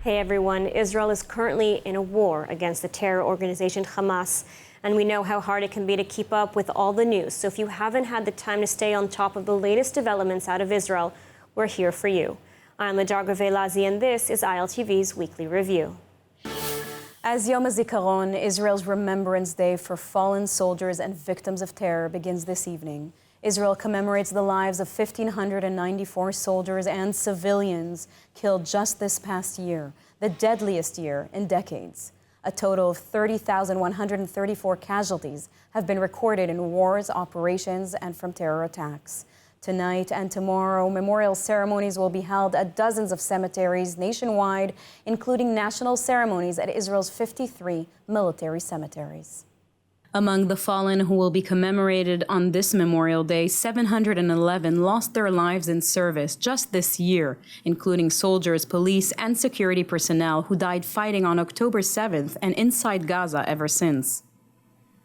Hey everyone, Israel is currently in a war against the terror organization Hamas, and we know how hard it can be to keep up with all the news. So if you haven't had the time to stay on top of the latest developments out of Israel, we're here for you. I'm Lajar Gavelazi, and this is ILTV's Weekly Review. As Yom HaZikaron, Israel's Remembrance Day for fallen soldiers and victims of terror, begins this evening. Israel commemorates the lives of 1,594 soldiers and civilians killed just this past year, the deadliest year in decades. A total of 30,134 casualties have been recorded in wars, operations, and from terror attacks. Tonight and tomorrow, memorial ceremonies will be held at dozens of cemeteries nationwide, including national ceremonies at Israel's 53 military cemeteries. Among the fallen who will be commemorated on this Memorial Day, 711 lost their lives in service just this year, including soldiers, police, and security personnel who died fighting on October 7th and inside Gaza ever since.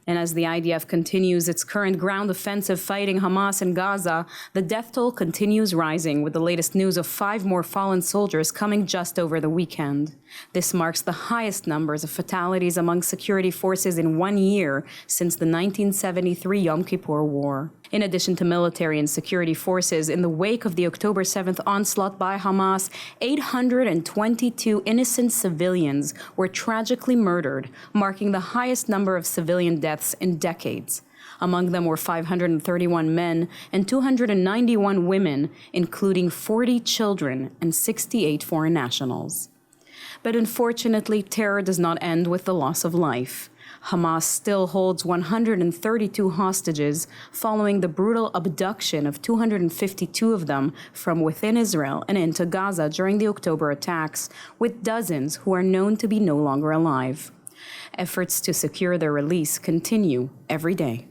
And as the IDF continues its current ground offensive fighting Hamas in Gaza, the death toll continues rising, with the latest news of 5 more fallen soldiers coming just over the weekend. This marks the highest numbers of fatalities among security forces in 1 year since the 1973 Yom Kippur War. In addition to military and security forces, in the wake of the October 7th onslaught by Hamas, 822 innocent civilians were tragically murdered, marking the highest number of civilian deaths in decades. Among them were 531 men and 291 women, including 40 children and 68 foreign nationals. But unfortunately, terror does not end with the loss of life. Hamas still holds 132 hostages following the brutal abduction of 252 of them from within Israel and into Gaza during the October attacks, with dozens who are known to be no longer alive. Efforts to secure their release continue every day,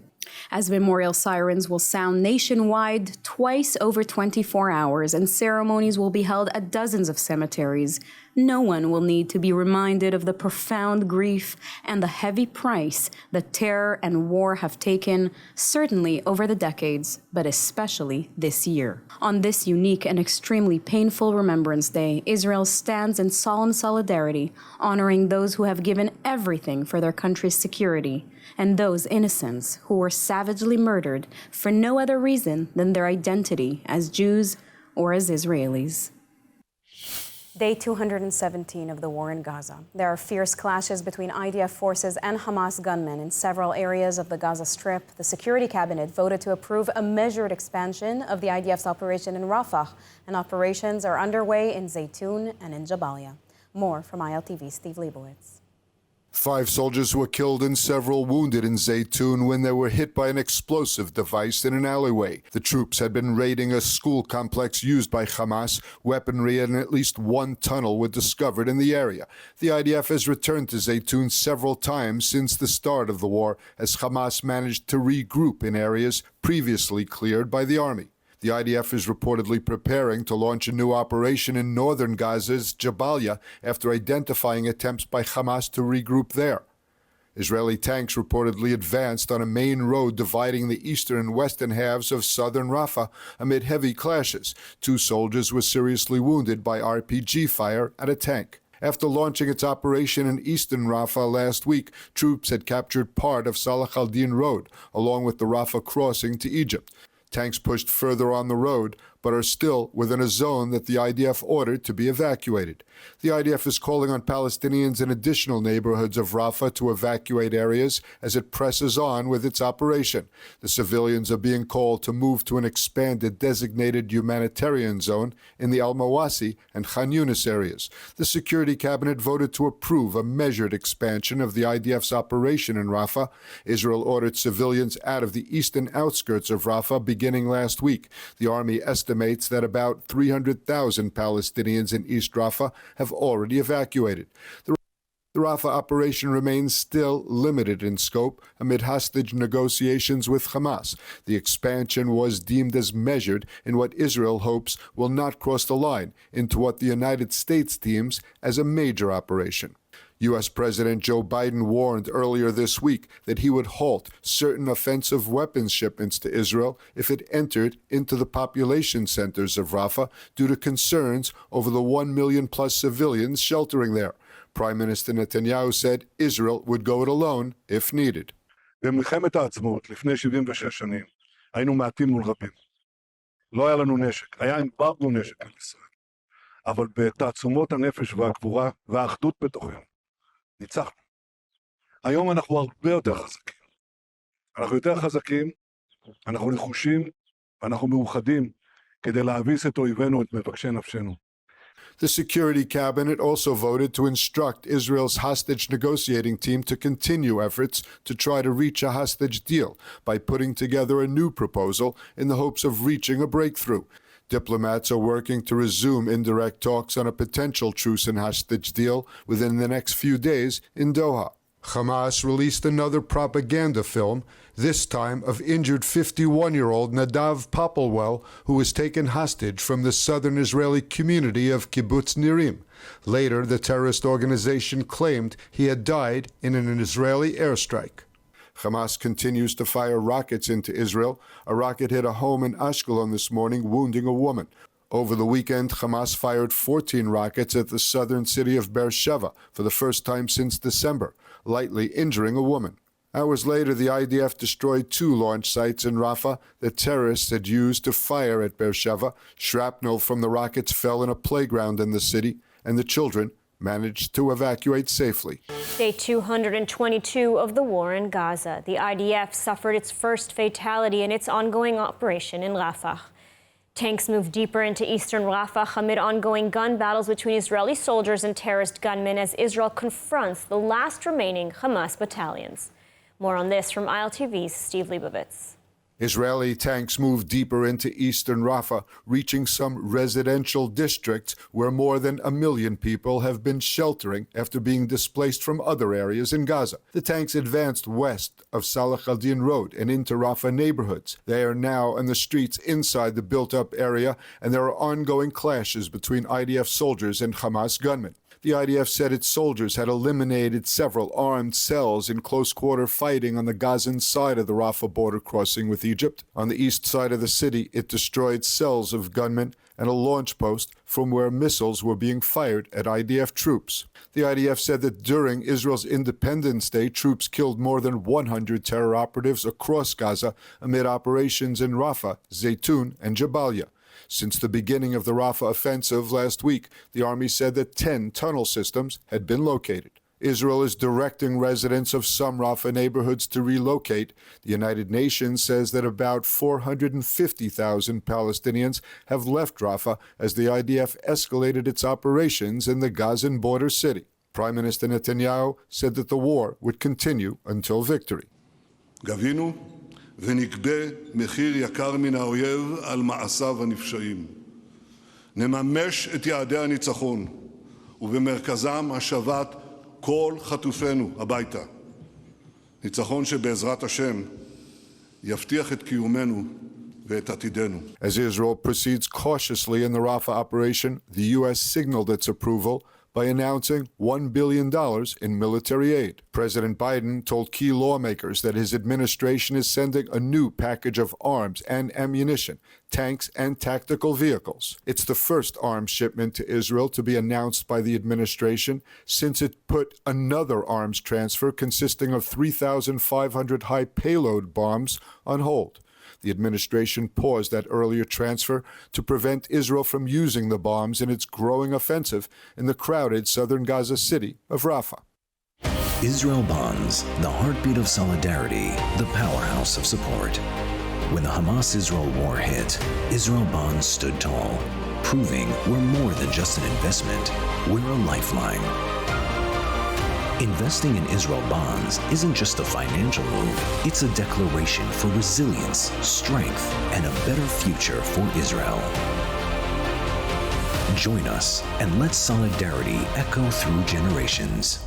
as memorial sirens will sound nationwide twice over 24 hours and ceremonies will be held at dozens of cemeteries. No one will need to be reminded of the profound grief and the heavy price that terror and war have taken, certainly over the decades, but especially this year. On this unique and extremely painful Remembrance Day, Israel stands in solemn solidarity, honoring those who have given everything for their country's security, and those innocents who were savagely murdered for no other reason than their identity as Jews or as Israelis. Day 217 of the war in Gaza. There are fierce clashes between IDF forces and Hamas gunmen in several areas of the Gaza Strip. The Security Cabinet voted to approve a measured expansion of the IDF's operation in Rafah, and operations are underway in Zaytun and in Jabalia. More from ILTV's Steve Leibowitz. 5 soldiers were killed and several wounded in Zaytun when they were hit by an explosive device in an alleyway. The troops had been raiding a school complex used by Hamas. Weaponry and at least 1 tunnel were discovered in the area. The IDF has returned to Zaytun several times since the start of the war, as Hamas managed to regroup in areas previously cleared by the army. The IDF is reportedly preparing to launch a new operation in northern Gaza's Jabalia after identifying attempts by Hamas to regroup there. Israeli tanks reportedly advanced on a main road dividing the eastern and western halves of southern Rafah amid heavy clashes. 2 soldiers were seriously wounded by RPG fire at a tank. After launching its operation in Eastern Rafa last week, troops had captured part of Salah al-Din Road, along with the Rafah crossing to Egypt. Tanks pushed further on the road, but are still within a zone that the IDF ordered to be evacuated. The IDF is calling on Palestinians in additional neighborhoods of Rafah to evacuate areas as it presses on with its operation. The civilians are being called to move to an expanded designated humanitarian zone in the Al-Mawasi and Khan Yunis areas. The Security Cabinet voted to approve a measured expansion of the IDF's operation in Rafah. Israel ordered civilians out of the eastern outskirts of Rafah beginning last week. The army estimates that about 300,000 Palestinians in East Rafah have already evacuated. The Rafah operation remains still limited in scope amid hostage negotiations with Hamas. The expansion was deemed as measured in what Israel hopes will not cross the line into what the United States deems as a major operation. U.S. President Joe Biden warned earlier this week that he would halt certain offensive weapons shipments to Israel if it entered into the population centers of Rafah due to concerns over the 1 million plus civilians sheltering there. Prime Minister Netanyahu said Israel would go it alone if needed. במלחמת העצמאות, לפני 76 שנים, היינו מעטים מול רבים. לא היה לנו נשק, היה אמברגו נשק על ישראל. אבל בתעצומות הנפש והגבורה והאחדות בתוכנו, ניצחנו. היום אנחנו הרבה יותר חזקים. אנחנו יותר חזקים, אנחנו נחושים, ואנחנו מאוחדים כדי להביס את אויבינו, את מבקשי נפשנו. The Security Cabinet also voted to instruct Israel's hostage negotiating team to continue efforts to try to reach a hostage deal by putting together a new proposal in the hopes of reaching a breakthrough. Diplomats are working to resume indirect talks on a potential truce and hostage deal within the next few days in Doha. Hamas released another propaganda film, this time of injured 51-year-old Nadav Popplewell, who was taken hostage from the southern Israeli community of Kibbutz Nirim. Later, the terrorist organization claimed he had died in an Israeli airstrike. Hamas continues to fire rockets into Israel. A rocket hit a home in Ashkelon this morning, wounding a woman. Over the weekend, Hamas fired 14 rockets at the southern city of Beersheba for the first time since December, lightly injuring a woman. Hours later, the IDF destroyed 2 launch sites in Rafah that terrorists had used to fire at Beersheba. Shrapnel from the rockets fell in a playground in the city, and the children managed to evacuate safely. Day 222 of the war in Gaza. The IDF suffered its first fatality in its ongoing operation in Rafah. Tanks moved deeper into Eastern Rafa amid ongoing gun battles between Israeli soldiers and terrorist gunmen as Israel confronts the last remaining Hamas battalions. More on this from ILTV's Steve Leibovitz. Israeli tanks moved deeper into Eastern Rafa, reaching some residential districts where more than 1 million people have been sheltering after being displaced from other areas in Gaza. The tanks advanced west of Salah al-Din Road and into Rafah neighborhoods. They are now in the streets inside the built-up area, and there are ongoing clashes between IDF soldiers and Hamas gunmen. The IDF said its soldiers had eliminated several armed cells in close-quarter fighting on the Gazan side of the Rafah border crossing with Egypt. On the east side of the city, it destroyed cells of gunmen and a launch post from where missiles were being fired at IDF troops. The IDF said that during Israel's Independence Day, troops killed more than 100 terror operatives across Gaza amid operations in Rafah, Zaytun, and Jabalia. Since the beginning of the Rafah offensive last week, the army said that 10 tunnel systems had been located. Israel is directing residents of some Rafah neighborhoods to relocate. The United Nations says that about 450,000 Palestinians have left Rafah as the IDF escalated its operations in the Gazan border city. Prime Minister Netanyahu said that the war would continue until victory. גבינו ונגבה מחיר יקר מן האויב על מעשיו הנפשעים. נממש את יעדי הניצחון, ובמרכזם השבת כל חטופינו הביתה. ניצחון שבעזרת השם יבטיח את קיומנו ואת עתידנו. As Israel proceeds cautiously in the Rafah operation, the U.S. signaled its approval by announcing $1 billion in military aid. President Biden told key lawmakers that his administration is sending a new package of arms and ammunition, tanks and tactical vehicles. It's the first arms shipment to Israel to be announced by the administration since it put another arms transfer consisting of 3,500 high payload bombs on hold. The administration paused that earlier transfer to prevent Israel from using the bombs in its growing offensive in the crowded southern Gaza city of Rafah. Israel bonds, the heartbeat of solidarity, the powerhouse of support. When the Hamas-Israel war hit, Israel bonds stood tall, proving we're more than just an investment, we're a lifeline. Investing in Israel bonds isn't just a financial move, it's a declaration for resilience, strength, and a better future for Israel. Join us and let solidarity echo through generations.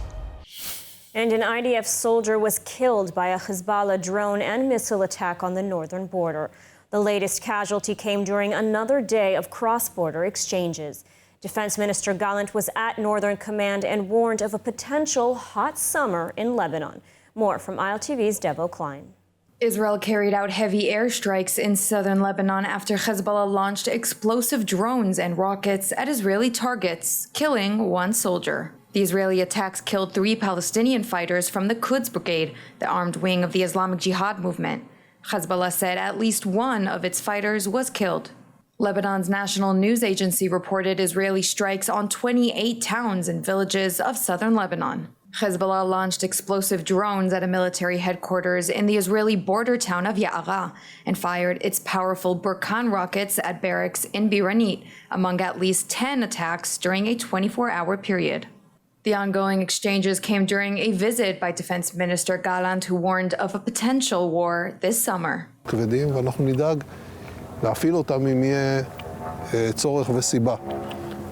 And an IDF soldier was killed by a Hezbollah drone and missile attack on the northern border. The latest casualty came during another day of cross-border exchanges. Defense Minister Gallant was at Northern Command and warned of a potential hot summer in Lebanon. More from ILTV's Devo Klein. Israel carried out heavy airstrikes in southern Lebanon after Hezbollah launched explosive drones and rockets at Israeli targets, killing one soldier. The Israeli attacks killed 3 Palestinian fighters from the Quds Brigade, the armed wing of the Islamic Jihad movement. Hezbollah said at least one of its fighters was killed. Lebanon's national news agency reported Israeli strikes on 28 towns and villages of southern Lebanon. Hezbollah launched explosive drones at a military headquarters in the Israeli border town of Ya'ara and fired its powerful Burkan rockets at barracks in Biranit, among at least 10 attacks during a 24-hour period. The ongoing exchanges came during a visit by Defense Minister Gallant, who warned of a potential war this summer. כבדים, ואנחנו נדאג להפעיל אותם אם יהיה צורך וסיבה.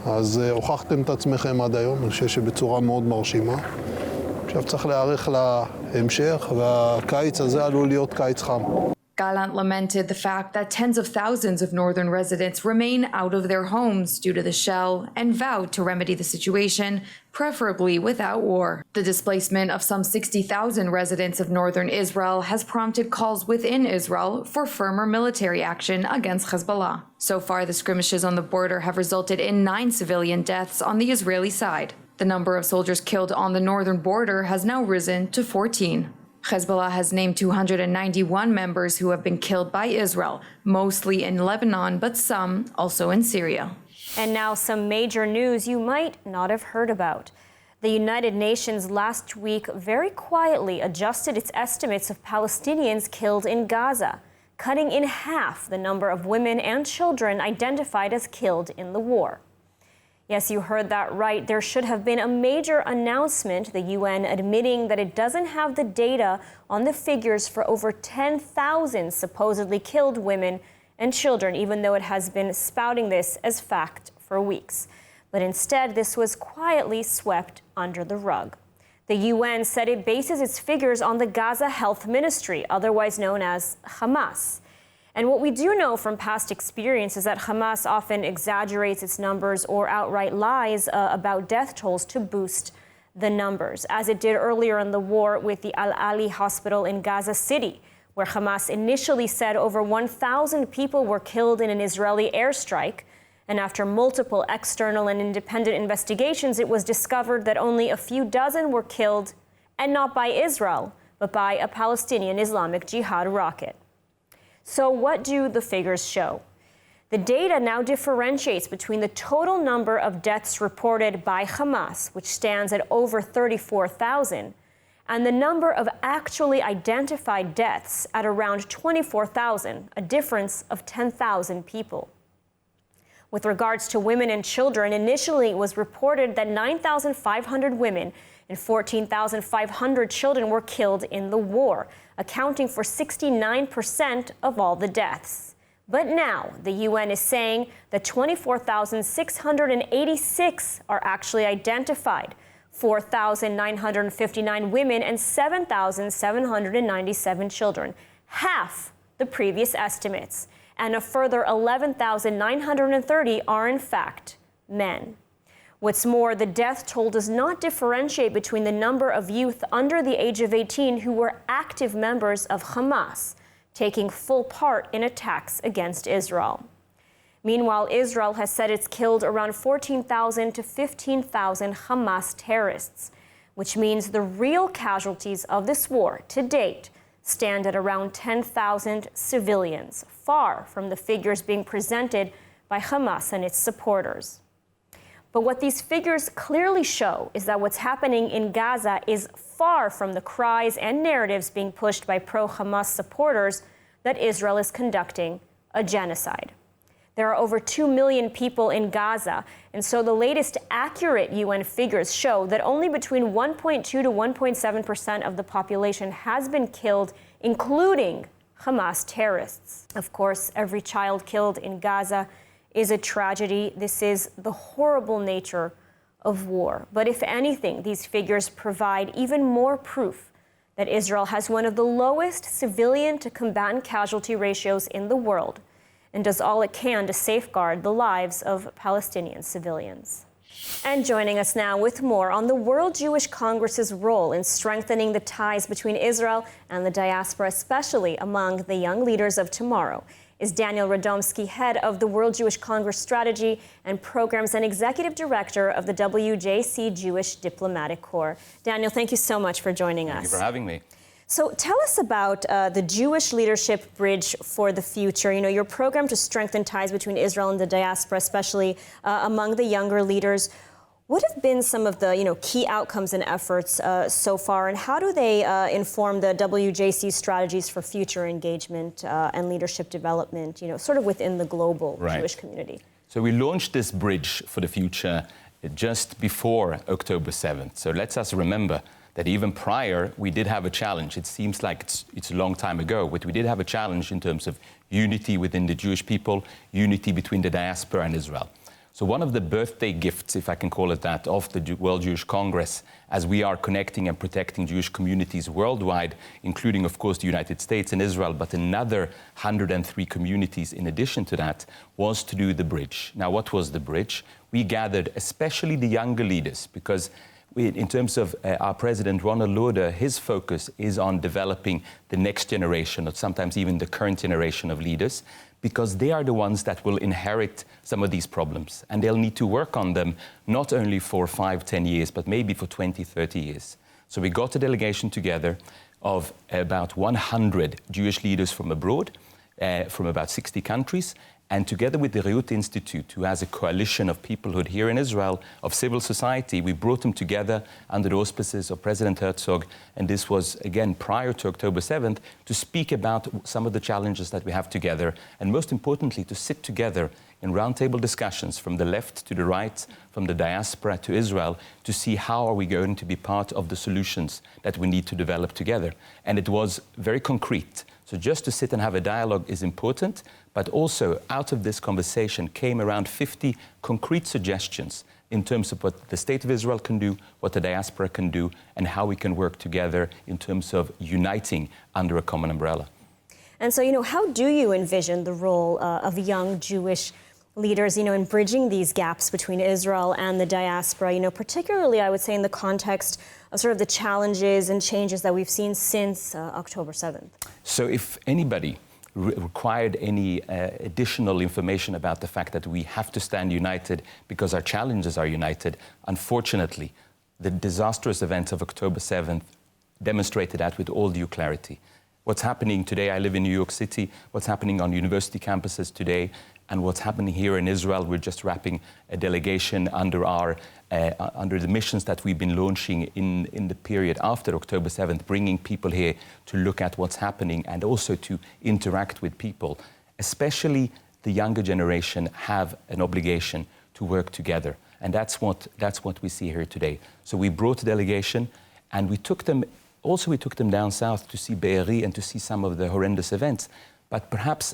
אז הוכחתם את עצמכם עד היום, אני חושב שבצורה מאוד מרשימה. עכשיו צריך להיערך להמשך, והקיץ הזה עלול להיות קיץ חם. Gallant lamented the fact that tens of thousands of northern residents remain out of their homes due to the shell and vowed to remedy the situation, preferably without war. The displacement of some 60,000 residents of northern Israel has prompted calls within Israel for firmer military action against Hezbollah. So far, the skirmishes on the border have resulted in 9 civilian deaths on the Israeli side. The number of soldiers killed on the northern border has now risen to 14. Hezbollah has named 291 members who have been killed by Israel, mostly in Lebanon, but some also in Syria. And now some major news you might not have heard about. The United Nations last week very quietly adjusted its estimates of Palestinians killed in Gaza, cutting in half the number of women and children identified as killed in the war. Yes, you heard that right. There should have been a major announcement, the UN admitting that it doesn't have the data on the figures for over 10,000 supposedly killed women and children, even though it has been spouting this as fact for weeks. But instead, this was quietly swept under the rug. The UN said it bases its figures on the Gaza Health Ministry, otherwise known as Hamas. And what we do know from past experience is that Hamas often exaggerates its numbers or outright lies about death tolls to boost the numbers, as it did earlier in the war with the Al-Ali hospital in Gaza City, where Hamas initially said over 1,000 people were killed in an Israeli airstrike. And after multiple external and independent investigations, it was discovered that only a few dozen were killed, and not by Israel, but by a Palestinian Islamic Jihad rocket. So what do the figures show? The data now differentiates between the total number of deaths reported by Hamas, which stands at over 34,000, and the number of actually identified deaths at around 24,000, a difference of 10,000 people. With regards to women and children, initially it was reported that 9,500 women and 14,500 children were killed in the war, accounting for 69% of all the deaths. But now the UN is saying that 24,686 are actually identified, 4,959 women and 7,797 children, half the previous estimates, and a further 11,930 are in fact men. What's more, the death toll does not differentiate between the number of youth under the age of 18 who were active members of Hamas, taking full part in attacks against Israel. Meanwhile, Israel has said it's killed around 14,000 to 15,000 Hamas terrorists, which means the real casualties of this war to date stand at around 10,000 civilians, far from the figures being presented by Hamas and its supporters. But what these figures clearly show is that what's happening in Gaza is far from the cries and narratives being pushed by pro-Hamas supporters that Israel is conducting a genocide. There are over 2 million people in Gaza, and so the latest accurate UN figures show that only between 1.2 to 1.7% of the population has been killed, including Hamas terrorists. Of course, every child killed in Gaza is a tragedy. This is the horrible nature of war. But if anything, these figures provide even more proof that Israel has one of the lowest civilian to combatant casualty ratios in the world, and does all it can to safeguard the lives of Palestinian civilians. And joining us now with more on the World Jewish Congress's role in strengthening the ties between Israel and the diaspora, especially among the young leaders of tomorrow, is Daniel Radomski, head of the World Jewish Congress Strategy and Programs and Executive Director of the WJC Jewish Diplomatic Corps. Daniel, thank you so much for joining us. Thank you for having me. So tell us about the Jewish Leadership Bridge for the Future. You know, your program to strengthen ties between Israel and the diaspora, especially among the younger leaders. What have been some of the key outcomes and efforts so far, and how do they inform the WJC strategies for future engagement and leadership development, sort of within the global Jewish community? So we launched this bridge for the future just before October 7th. So let's us remember that even prior, we did have a challenge. It seems like it's a long time ago, but we did have a challenge in terms of unity within the Jewish people, unity between the diaspora and Israel. So one of the birthday gifts, if I can call it that, of the World Jewish Congress, as we are connecting and protecting Jewish communities worldwide, including, of course, the United States and Israel, but another 103 communities in addition to that, was to do the bridge. Now, what was the bridge? We gathered especially the younger leaders, because in terms of our president, Ronald Lauder, his focus is on developing the next generation, or sometimes even the current generation of leaders, because they are the ones that will inherit some of these problems. And they'll need to work on them, not only for 5-10 years, but maybe for 20-30 years. So we got a delegation together of about 100 Jewish leaders from abroad, from about 60 countries, and together with the Reut Institute, who has a coalition of peoplehood here in Israel, of civil society, we brought them together under the auspices of President Herzog, and this was, again, prior to October 7th, to speak about some of the challenges that we have together, and most importantly, to sit together in roundtable discussions from the left to the right, from the diaspora to Israel, to see how are we going to be part of the solutions that we need to develop together. And it was very concrete. So just to sit and have a dialogue is important, but also out of this conversation came around 50 concrete suggestions in terms of what the State of Israel can do, what the diaspora can do, and how we can work together in terms of uniting under a common umbrella. And so, how do you envision the role of young Jewish leaders, in bridging these gaps between Israel and the diaspora, particularly, I would say, in the context of sort of the challenges and changes that we've seen since October 7th? So if anybody required any additional information about the fact that we have to stand united because our challenges are united, unfortunately, the disastrous events of October 7th demonstrated that with all due clarity. What's happening today, I live in New York City, what's happening on university campuses today, and what's happening here in Israel, we're just wrapping a delegation under the missions that we've been launching in the period after October 7th, bringing people here to look at what's happening and also to interact with people. Especially the younger generation have an obligation to work together. And that's what we see here today. So we brought a delegation and we took them down south to see Be'eri and to see some of the horrendous events. But perhaps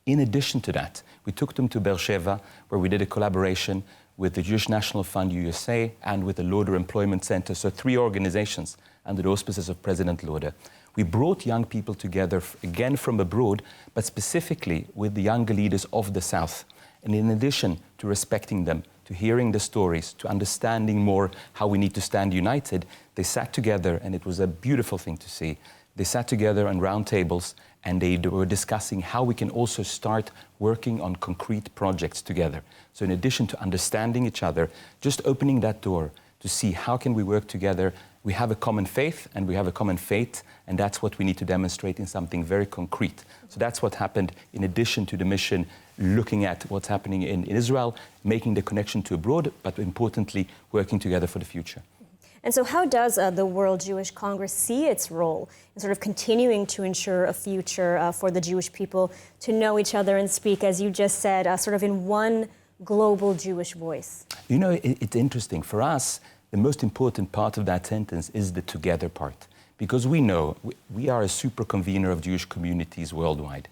in addition to that, we took them to Beersheba, where we did a collaboration with the Jewish National Fund USA and with the Lauder Employment Center, so 3 organizations under the auspices of President Lauder. We brought young people together, again from abroad, but specifically with the younger leaders of the South. And in addition to respecting them, to hearing the stories, to understanding more how we need to stand united, they sat together, and it was a beautiful thing to see. They sat together on round tables, and they were discussing how we can also start working on concrete projects together. So in addition to understanding each other, just opening that door to see how can we work together. We have a common faith and we have a common fate, and that's what we need to demonstrate in something very concrete. So that's what happened in addition to the mission, looking at what's happening in Israel, making the connection to abroad, but importantly, working together for the future. And so how does the World Jewish Congress see its role in sort of continuing to ensure a future for the Jewish people to know each other and speak, as you just said, sort of in one global Jewish voice? It's interesting. For us, the most important part of that sentence is the together part, because we know we are a super convener of Jewish communities worldwide.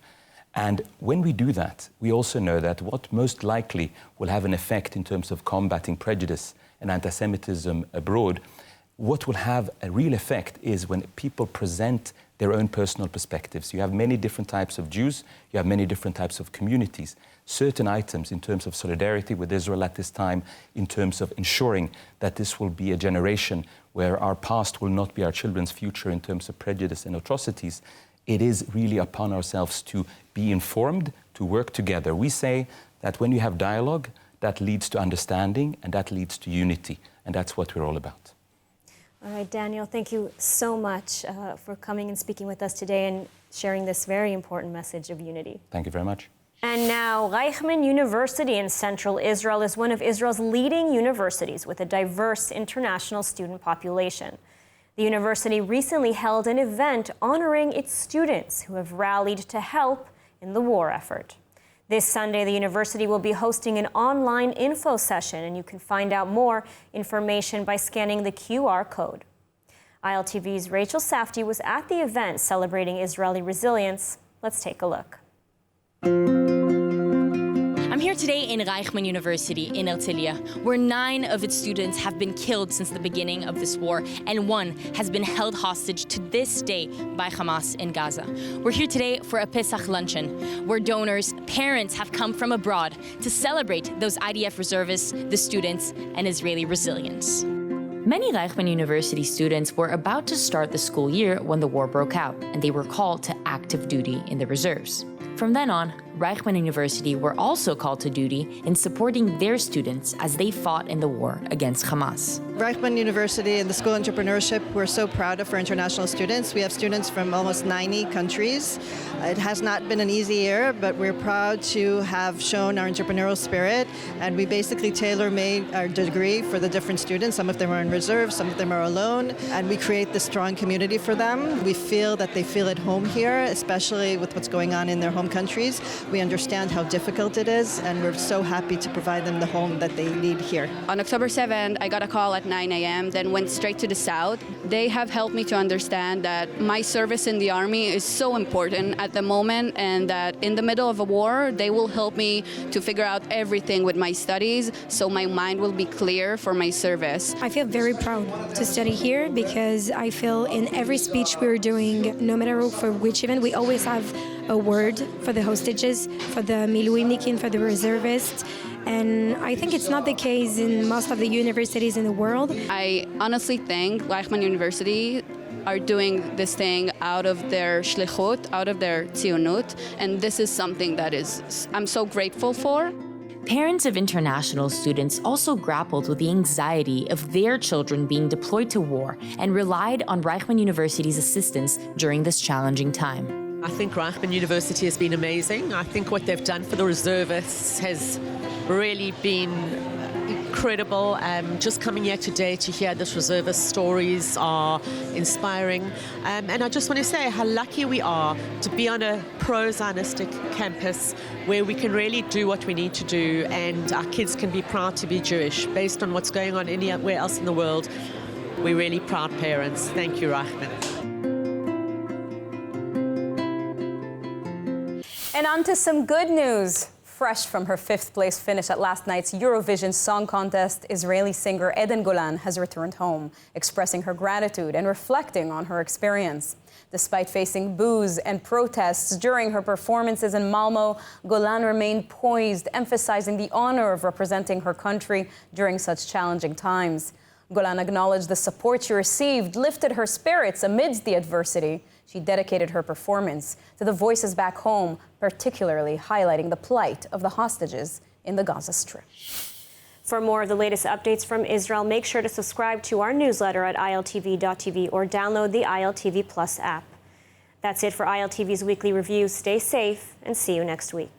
And when we do that, we also know that what most likely will have an effect in terms of combating prejudice and anti-Semitism abroad what will have a real effect is when people present their own personal perspectives. You have many different types of Jews, you have many different types of communities. Certain items in terms of solidarity with Israel at this time, in terms of ensuring that this will be a generation where our past will not be our children's future in terms of prejudice and atrocities, it is really upon ourselves to be informed, to work together. We say that when you have dialogue, that leads to understanding and that leads to unity, and that's what we're all about. All right, Daniel, thank you so much for coming and speaking with us today and sharing this very important message of unity. Thank you very much. And now, Reichman University in Central Israel is one of Israel's leading universities with a diverse international student population. The university recently held an event honoring its students who have rallied to help in the war effort. This Sunday, the university will be hosting an online info session, and you can find out more information by scanning the QR code. ILTV's Rachel Safdie was at the event celebrating Israeli resilience. Let's take a look. I'm here today in Reichman University in Herzliya, where 9 of its students have been killed since the beginning of this war, and 1 has been held hostage to this day by Hamas in Gaza. We're here today for a Pesach luncheon, where donors, parents have come from abroad to celebrate those IDF reservists, the students, and Israeli resilience. Many Reichman University students were about to start the school year when the war broke out, and they were called to active duty in the reserves. From then on, Reichman University were also called to duty in supporting their students as they fought in the war against Hamas. Reichman University and the School of Entrepreneurship, we're so proud of our international students. We have students from almost 90 countries. It has not been an easy year, but we're proud to have shown our entrepreneurial spirit, and we basically tailor-made our degree for the different students. Some of them are in reserve, some of them are alone, and we create this strong community for them. We feel that they feel at home here, especially with what's going on in their home countries. We understand how difficult it is, and we're so happy to provide them the home that they need here. On October 7th, I got a call at 9 a.m., then went straight to the South. They have helped me to understand that my service in the Army is so important at the moment, and that in the middle of a war, they will help me to figure out everything with my studies, so my mind will be clear for my service. I feel very proud to study here because I feel in every speech we're doing, no matter for which event, we always have a word for the hostages, for the miluimnikin, for the reservists. And I think it's not the case in most of the universities in the world. I honestly think Reichman University are doing this thing out of their shlichut, out of their tzionut, and this is something that I'm so grateful for. Parents of international students also grappled with the anxiety of their children being deployed to war and relied on Reichman University's assistance during this challenging time. I think Reichman University has been amazing. I think what they've done for the reservists has really been incredible. Just coming here today to hear this reservist stories are inspiring. And I just want to say how lucky we are to be on a pro-Zionistic campus where we can really do what we need to do, and our kids can be proud to be Jewish based on what's going on anywhere else in the world. We're really proud parents. Thank you, Reichman. And on to some good news. Fresh from her 5th place finish at last night's Eurovision Song Contest, Israeli singer Eden Golan has returned home, expressing her gratitude and reflecting on her experience. Despite facing boos and protests during her performances in Malmo, Golan remained poised, emphasizing the honor of representing her country during such challenging times. Golan acknowledged the support she received lifted her spirits amidst the adversity. She dedicated her performance to the voices back home, particularly highlighting the plight of the hostages in the Gaza Strip. For more of the latest updates from Israel, make sure to subscribe to our newsletter at iltv.tv or download the ILTV Plus app. That's it for ILTV's weekly review. Stay safe and see you next week.